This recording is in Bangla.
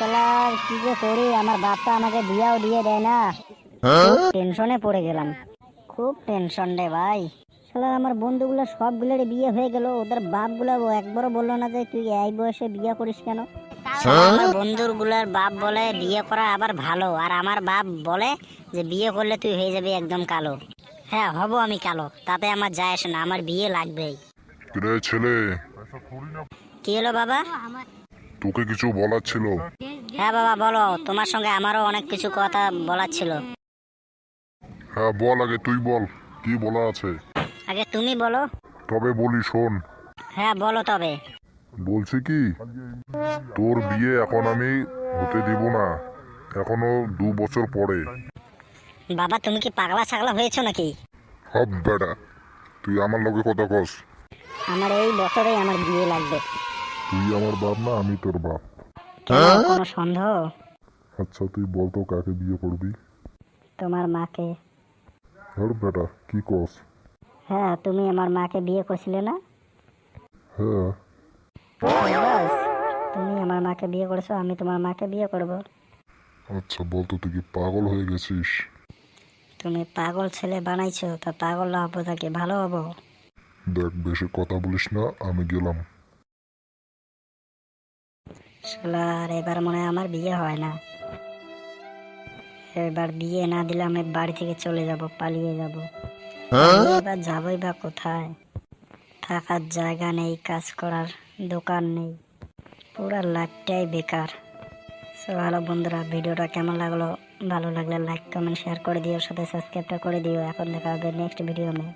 শালার কি যে করি, আমার বাপটা আমাকে বিয়াও দিয়ে দেয় না। খুব টেনশনে পড়ে গেলাম, খুব টেনশন রে ভাই। শালার আমার বন্ধুগুলো সবগুলোর বিয়ে হয়ে গেল, ওদের বাপগুলো একবারও বললো না যে তুই এই বয়সে বিয়ে করিস কেন। আমার বন্ধুর গুলার বাপ বলে বিয়ে করা আবার ভালো, আর আমার বাপ বলে যে বিয়ে করলে তুই হয়ে যাবি একদম কালো। হ্যাঁ হব আমি কালো, তাতে আমার যায় আসে না, আমার বিয়ে লাগবেই। রে ছেলে, কি হলো বাবা? তোকে কিছু বলার ছিল। হ্যাঁ বাবা বলো, তোমার সঙ্গে আমারও অনেক কিছু কথা বলার ছিল। হ্যাঁ বল, আগে তুই বল কি বলা আছে। আগে তুমি বলো। তবে বলি শোন। হ্যাঁ বলো তবে। বলছি কি, তোর বিয়ে এখন আমি হতে দিব না, এখনো 2 বছর পরে। বাবা তুমি কি পাগলা ছাগলা হয়েছো নাকি? হব বেটা, তুই আমার লগে কথা কস। আমার এই বছরেই আমার বিয়ে লাগবে। তুই আমার বাপ না আমি তোর বাপ। কেন, কোনো সন্দেহ? আচ্ছা তুই বল তো কাকে বিয়ে করবি। তোমার মাকে। হর বেটা কি কস। হ্যাঁ তুমি আমার মাকে বিয়ে করছিলে না? হ্যাঁ। বাস, তুমি আমার মাকে বিয়ে করেছো, আমি তোমার মাকে বিয়ে করব। আচ্ছা বল তো তুই কি পাগল হয়ে গেছিস? তুমি পাগল ছেলে বানাইছো, তা পাগল না হবো তাকে ভালো হবো? দেখ বেশি কথা বলিস না, আমি গেলাম। শালার এবার মনে হয় আমার বিয়ে হয় না। এবার বিয়ে না দিলে আমি বাড়ি থেকে চলে যাব, পালিয়ে যাব। এবার যাবোই বা কোথায়? থাকার জায়গা নেই, কাজ করার দোকান নেই, পুরো লাইফটাই বেকার। সো ভালো বন্ধুরা, ভিডিওটা কেমন লাগলো? ভালো লাগলে লাইক কমেন্ট শেয়ার করে দিও, সাথে সাবস্ক্রাইবটা করে দিও। এখন দেখা হবে নেক্সট ভিডিও মে।